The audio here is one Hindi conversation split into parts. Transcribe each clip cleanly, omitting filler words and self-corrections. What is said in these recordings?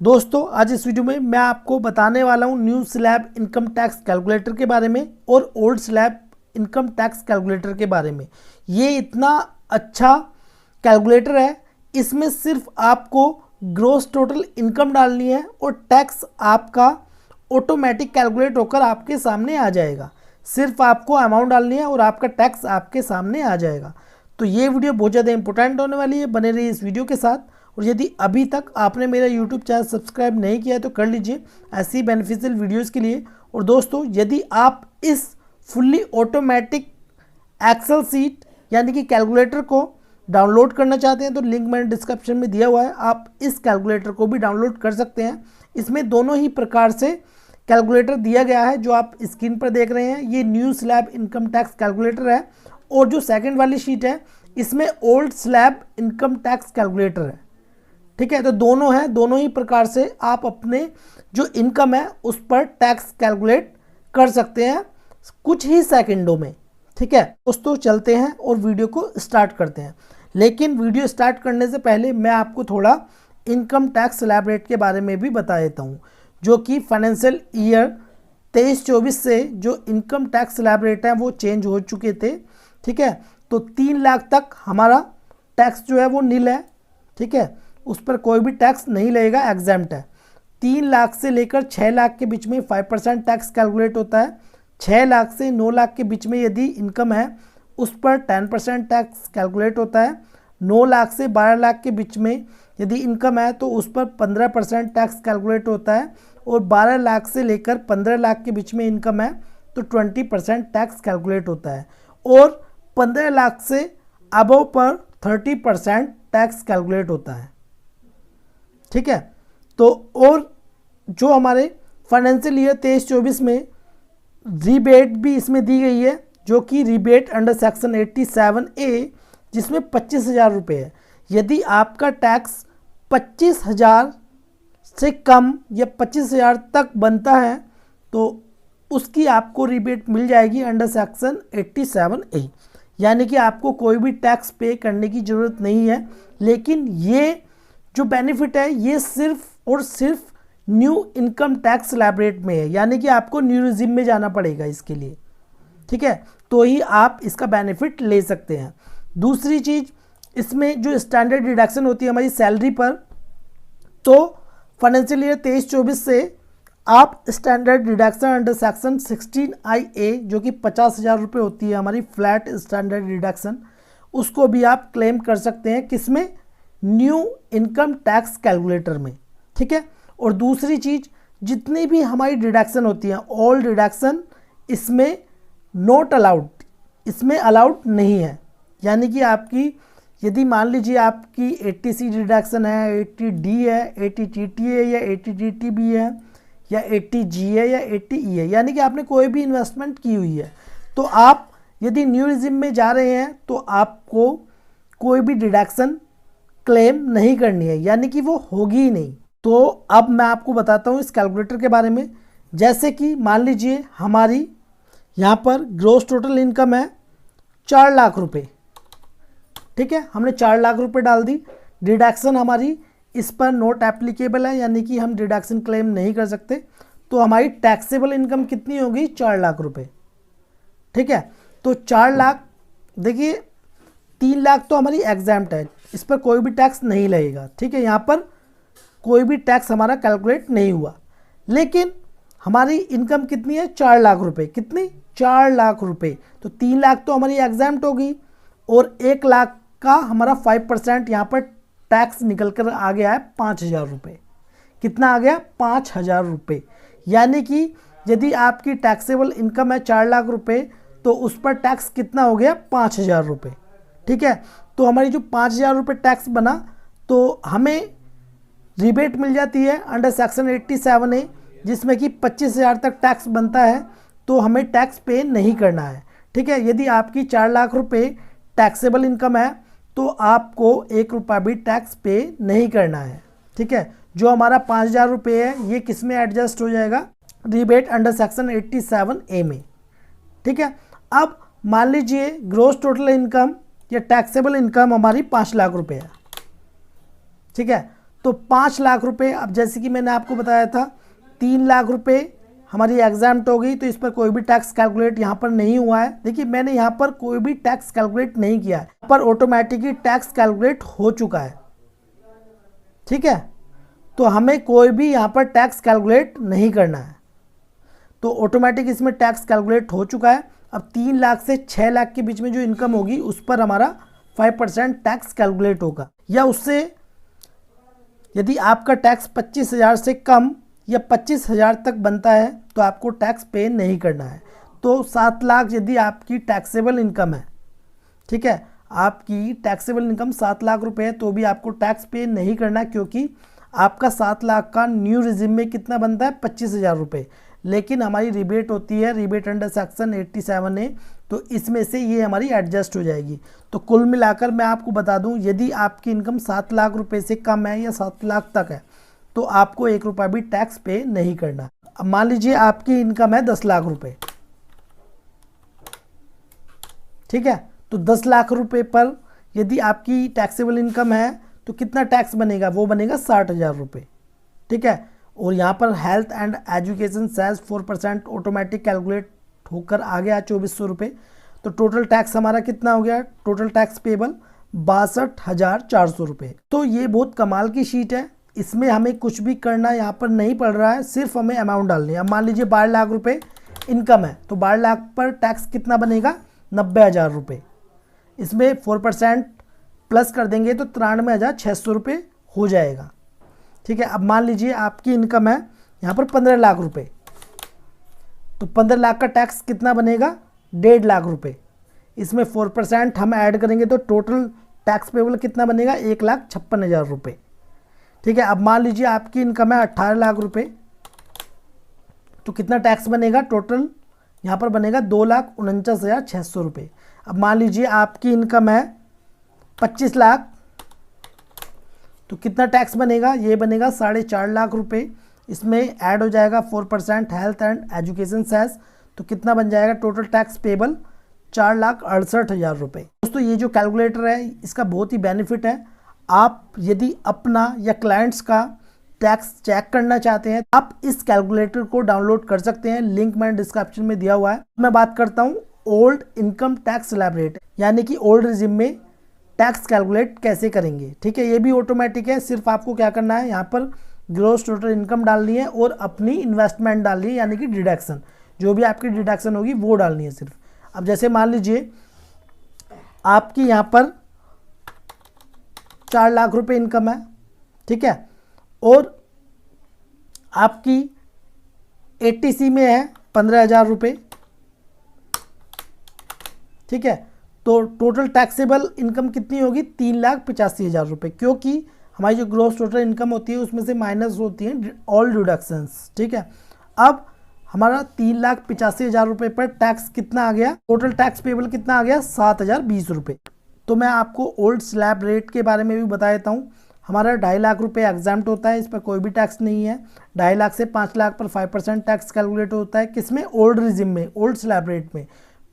दोस्तों आज इस वीडियो में मैं आपको बताने वाला हूं new slab income tax calculator के बारे में और old slab income tax calculator के बारे में। ये इतना अच्छा कैलकुलेटर है, इसमें सिर्फ आपको ग्रोस टोटल इनकम डालनी है और टैक्स आपका ऑटोमेटिक कैलकुलेट होकर आपके सामने आ जाएगा। सिर्फ आपको अमाउंट डालनी है और आपका टैक्स आपके सामने आ जाएगा। तो ये वीडियो बहुत ज़्यादा इंपॉर्टेंट होने वाली है, बने रहिए इस वीडियो के साथ। और यदि अभी तक आपने मेरा यूट्यूब चैनल सब्सक्राइब नहीं किया है तो कर लीजिए ऐसी बेनिफिशियल वीडियोज़ के लिए। और दोस्तों यदि आप इस फुल्ली ऑटोमेटिक एक्सेल सीट यानी कि कैलकुलेटर को डाउनलोड करना चाहते हैं तो लिंक मैंने डिस्क्रिप्शन में दिया हुआ है, आप इस कैलकुलेटर को भी डाउनलोड कर सकते हैं। इसमें दोनों ही प्रकार से कैलकुलेटर दिया गया है। जो आप स्क्रीन पर देख रहे हैं ये new slab income tax calculator है, और जो सेकंड वाली शीट है इसमें old slab income tax calculator है। ठीक है, तो दोनों हैं, दोनों ही प्रकार से आप अपने जो इनकम है उस पर टैक्स कैलकुलेट कर सकते हैं कुछ ही सेकंडों में। ठीक है दोस्तों, चलते हैं और वीडियो को स्टार्ट करते हैं। लेकिन वीडियो स्टार्ट करने से पहले मैं आपको थोड़ा इनकम टैक्स स्लैब रेट के बारे में भी बता देता हूँ, जो कि फाइनेंशियल ईयर 23-24 से जो इनकम टैक्स स्लैब रेट है वो चेंज हो चुके थे। ठीक है, तो 3 लाख तक हमारा टैक्स जो है वो नील है। ठीक है, उस पर कोई भी टैक्स नहीं लगेगा, एग्जैम्प्ट है। 3 लाख से लेकर 6 लाख के बीच में 5% टैक्स कैलकुलेट होता है। 6 लाख से 9 लाख के बीच में यदि इनकम है उस पर 10% टैक्स कैलकुलेट होता है। 9 लाख से 12 लाख के बीच में यदि इनकम है तो उस पर 15% टैक्स कैलकुलेट होता है। और 12 लाख से लेकर 15 लाख के बीच में इनकम है तो 20% टैक्स कैलकुलेट होता है। और 15 लाख से अबव पर 30% टैक्स कैलकुलेट होता है। ठीक है, तो और जो हमारे फाइनेंशियल ईयर 23-24 में रिबेट भी इसमें दी गई है, जो कि रिबेट अंडर सेक्शन 87A जिसमें 25,000 रुपये है। यदि आपका टैक्स 25,000 से कम या 25,000 तक बनता है तो उसकी आपको रिबेट मिल जाएगी अंडर सेक्शन 87A, यानी कि आपको कोई भी टैक्स पे करने की ज़रूरत नहीं है। लेकिन ये जो बेनिफिट है ये सिर्फ और सिर्फ new income tax slab rate में है, यानी कि आपको न्यू रिजिम में जाना पड़ेगा इसके लिए। ठीक है, तो ही आप इसका बेनिफिट ले सकते हैं। दूसरी चीज़, इसमें जो स्टैंडर्ड डिडक्शन होती है हमारी सैलरी पर, तो फाइनेंशियल ईयर 23-24 से आप standard deduction under section 16IA जो कि 50,000 रुपये होती है हमारी फ्लैट स्टैंडर्ड डिडक्शन, उसको भी आप क्लेम कर सकते हैं। किसमें? न्यू इनकम टैक्स कैलकुलेटर में। ठीक है, और दूसरी चीज़, जितनी भी हमारी डिडक्शन होती हैं ऑल डिडक्शन इसमें नॉट अलाउड, इसमें अलाउड नहीं है। यानी कि आपकी यदि मान लीजिए आपकी 80C डिडक्शन है, 80D है, 80TT है या 80TTB है या 80G है या 80E है, यानी कि आपने कोई भी इन्वेस्टमेंट की हुई है, तो आप यदि न्यू रिजिम में जा रहे हैं तो आपको कोई भी डिडक्शन क्लेम नहीं करनी है, यानी कि वो होगी ही नहीं। तो अब मैं आपको बताता हूँ इस कैलकुलेटर के बारे में। जैसे कि मान लीजिए हमारी यहाँ पर ग्रोस टोटल इनकम है 4 लाख रुपए। ठीक है, हमने 4 लाख रुपए डाल दी। डिडक्शन हमारी इस पर नॉट एप्लीकेबल है, यानी कि हम डिडक्शन क्लेम नहीं कर सकते। तो हमारी टैक्सेबल इनकम कितनी होगी? 4 लाख रुपए। ठीक है, तो 4 लाख, देखिए 3 लाख तो हमारी एग्जैम्प्ट है, इस पर कोई भी टैक्स नहीं लगेगा। ठीक है, यहाँ पर कोई भी टैक्स हमारा कैलकुलेट नहीं हुआ। लेकिन हमारी इनकम कितनी है? 4 लाख रुपए। कितनी? 4 लाख रुपए। तो 3 लाख तो हमारी एग्जैम्प्ट होगी और 1 लाख का हमारा 5% यहाँ पर टैक्स निकल कर आ गया है 5,000 रुपये। कितना आ गया? 5,000 रुपये। यानी कि यदि आपकी टैक्सेबल इनकम है 4 लाख रुपये तो उस पर टैक्स कितना हो गया? 5,000 रुपये। ठीक है, तो हमारी जो 5,000 रुपये टैक्स बना तो हमें रिबेट मिल जाती है अंडर सेक्शन 87A, जिसमें कि 25,000 तक टैक्स बनता है, तो हमें टैक्स पे नहीं करना है। ठीक है, यदि आपकी 4 लाख रुपये टैक्सेबल इनकम है तो आपको 1 रुपया भी टैक्स पे नहीं करना है। ठीक है, जो हमारा 5,000 रुपये है ये किस में एडजस्ट हो जाएगा? रिबेट अंडर सेक्शन 87A में। ठीक है, अब मान लीजिए ग्रोस टोटल इनकम या टैक्सेबल इनकम हमारी 5 लाख रुपये है। ठीक है, तो 5 लाख रुपए, अब जैसे कि मैंने आपको बताया था 3 लाख रुपए हमारी एग्जाम्प्ट हो गई, तो इस पर कोई भी टैक्स कैलकुलेट यहाँ पर नहीं हुआ है। देखिए मैंने यहाँ पर कोई भी टैक्स कैलकुलेट नहीं किया है, यहाँ पर ऑटोमेटिकली टैक्स कैलकुलेट हो चुका है। ठीक है, तो हमें कोई भी यहाँ पर टैक्स कैलकुलेट नहीं करना है, तो ऑटोमेटिक इसमें टैक्स कैलकुलेट हो चुका है। अब 3 लाख से 6 लाख के बीच में जो इनकम होगी उस पर हमारा 5% टैक्स कैलकुलेट होगा, या उससे यदि आपका टैक्स 25,000 से कम या 25,000 तक बनता है तो आपको टैक्स पे नहीं करना है। तो 7 लाख यदि आपकी टैक्सेबल इनकम है, ठीक है, आपकी टैक्सेबल इनकम 7 लाख रुपए है, तो भी आपको टैक्स पे नहीं करना, क्योंकि आपका 7 लाख का न्यू रिजिम में कितना बनता है 25,000 रुपये। लेकिन हमारी रिबेट होती है, रिबेट अंडर सेक्शन 87A, तो इसमें से ये हमारी एडजस्ट हो जाएगी। तो कुल मिलाकर मैं आपको बता दूं, यदि आपकी इनकम 7 लाख रुपए से कम है या 7 लाख तक है तो आपको 1 रुपया भी टैक्स पे नहीं करना। अब मान लीजिए आपकी इनकम है 10 लाख रुपए, ठीक है, तो 10 लाख रुपए पर यदि आपकी टैक्सेबल इनकम है तो कितना टैक्स बनेगा, वो बनेगा 60,000 रुपये। ठीक है, और यहाँ पर health and education cess 4% automatic calculate होकर आ गया 2400 रुपये। तो टोटल टैक्स हमारा कितना हो गया, टोटल टैक्स पेबल 62,400 रुपये। तो ये बहुत कमाल की शीट है, इसमें हमें कुछ भी करना यहाँ पर नहीं पड़ रहा है, सिर्फ हमें अमाउंट डालनी है। अब मान लीजिए 12 लाख रुपये इनकम है, तो 12 लाख पर टैक्स कितना बनेगा 90,000 रुपये। इसमें 4% प्लस कर देंगे तो 93,600 रुपये हो जाएगा। ठीक है, अब मान लीजिए आपकी इनकम है यहाँ पर 15 लाख रुपए, तो 15 लाख का टैक्स कितना बनेगा 1.5 लाख रुपए। इसमें 4% हम ऐड करेंगे तो टोटल टैक्स पेबल कितना बनेगा 1,56,000 रुपये। ठीक है, अब मान लीजिए आपकी इनकम है 18 लाख रुपए, तो कितना टैक्स बनेगा टोटल यहाँ पर बनेगा 2,49,600 रुपये। अब मान लीजिए आपकी इनकम है 25 लाख, तो कितना टैक्स बनेगा, ये बनेगा 4.5 लाख रुपए। इसमें ऐड हो जाएगा 4% हेल्थ एंड एजुकेशन सेस, तो कितना बन जाएगा टोटल टैक्स पेबल 4,68,000 रुपये। दोस्तों ये जो कैलकुलेटर है इसका बहुत ही बेनिफिट है। आप यदि अपना या क्लाइंट्स का टैक्स चेक करना चाहते हैं आप इस कैलकुलेटर को डाउनलोड कर सकते हैं, लिंक मैंने डिस्क्रिप्शन में दिया हुआ है। मैं बात करता हूँ old income tax slab rate, यानी कि ओल्ड रिजिम में टैक्स कैलकुलेट कैसे करेंगे। ठीक है, ये भी ऑटोमेटिक है, सिर्फ आपको क्या करना है यहाँ पर ग्रॉस टोटल इनकम डालनी है और अपनी इन्वेस्टमेंट डालनी है, यानी कि डिडक्शन, जो भी आपकी डिडक्शन होगी वो डालनी है सिर्फ। अब जैसे मान लीजिए आपकी यहाँ पर 4 लाख रुपए इनकम है, ठीक है, और आपकी ATC में है 15,000 रुपये। ठीक है, तो टोटल टैक्सेबल इनकम कितनी होगी 3,85,000 रुपये, क्योंकि हमारी जो ग्रॉस टोटल इनकम होती है उसमें से माइनस होती है ऑल डिडक्शंस। ठीक है, अब हमारा 3,85,000 रुपये पर टैक्स कितना आ गया, टोटल टैक्स पेबल कितना आ गया 7,020 रुपये। तो मैं आपको ओल्ड स्लैब रेट के बारे में भी बता देता हूँ। हमारा 2.5 लाख रुपये एग्जाम्प्ट होता है, इस पर कोई भी टैक्स नहीं है। 2.5 लाख से 5 लाख पर 5% टैक्स कैलकुलेट होता है, किसमें ओल्ड रिजिम में, ओल्ड स्लैब रेट में।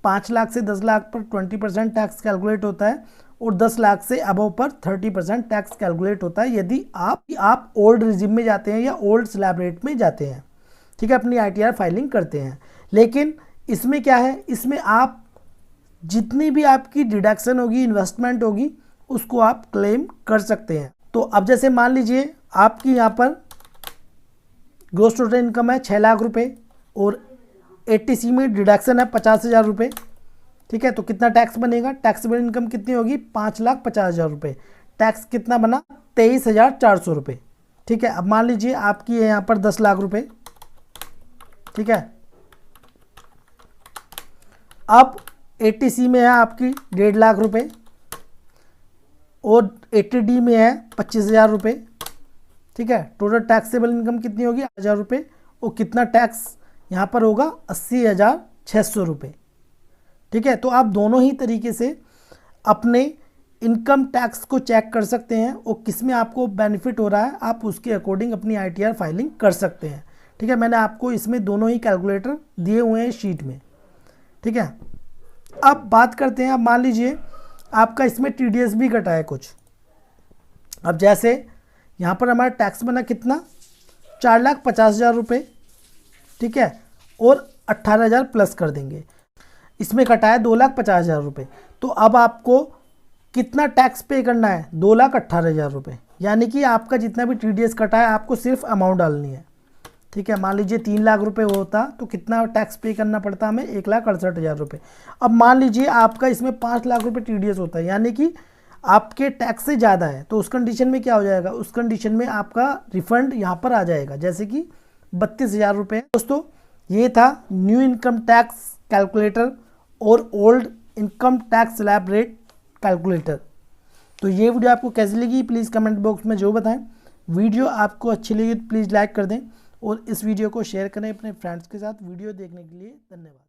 5 लाख से 10 लाख पर 20% टैक्स कैलकुलेट होता है और 10 लाख से अबव पर 30% टैक्स कैलकुलेट होता है यदि आप ओल्ड रिजिम में जाते हैं या ओल्ड स्लैब रेट में जाते हैं। ठीक है, अपनी ITR फाइलिंग करते हैं। लेकिन इसमें क्या है, इसमें आप जितनी भी आपकी डिडक्शन होगी, इन्वेस्टमेंट होगी, उसको आप क्लेम कर सकते हैं। तो अब जैसे मान लीजिए आपकी यहाँ पर ग्रॉस टोटल इनकम है 6 लाख रुपए और ATC में डिडक्शन है 50,000 रुपये। ठीक है, तो कितना टैक्स बनेगा, टैक्सेबल इनकम कितनी होगी 5,50,000 रुपये। टैक्स कितना बना 23,400 रुपये। ठीक है, अब मान लीजिए आपकी है यहाँ पर 10 लाख रुपये। ठीक है, अब ATC में है आपकी 1.5 लाख रुपये और ATD में है 25,000 रुपये। ठीक है, टोटल टैक्सेबल इनकम कितनी होगी 1,000 रुपये और कितना टैक्स यहाँ पर होगा 80,600 रुपये। ठीक है, तो आप दोनों ही तरीके से अपने इनकम टैक्स को चेक कर सकते हैं और किस में आपको बेनिफिट हो रहा है आप उसके अकॉर्डिंग अपनी ITR फाइलिंग कर सकते हैं। ठीक है, मैंने आपको इसमें दोनों ही कैलकुलेटर दिए हुए हैं शीट में। ठीक है, अब बात करते हैं, अब मान लीजिए आपका इसमें TDS भी कटा है कुछ। अब जैसे यहाँ पर हमारा टैक्स बना कितना, 4,50,000 रुपये, ठीक है, और 18,000 प्लस कर देंगे, इसमें कटाया 2,50,000 रुपये। तो अब आपको कितना टैक्स पे करना है, 2,18,000 रुपये, यानी कि आपका जितना भी TDS कटा है आपको सिर्फ अमाउंट डालनी है, ठीक है। मान लीजिए 3 लाख रुपए होता तो कितना टैक्स पे करना पड़ता हमें, 1,68,000 रुपये। अब मान लीजिए आपका इसमें 5 लाख रुपए TDS होता है, यानी कि आपके टैक्स से ज़्यादा है, तो उस कंडीशन में क्या हो जाएगा, उस कंडीशन में आपका रिफंड यहाँ पर आ जाएगा, जैसे कि 32,000 रुपये। दोस्तों ये था न्यू इनकम टैक्स कैलकुलेटर और old income tax slab rate calculator. तो ये वीडियो आपको कैसी लगी प्लीज़ कमेंट बॉक्स में जो बताएं। वीडियो आपको अच्छी लगी तो प्लीज़ लाइक कर दें और इस वीडियो को शेयर करें अपने फ्रेंड्स के साथ। वीडियो देखने के लिए धन्यवाद।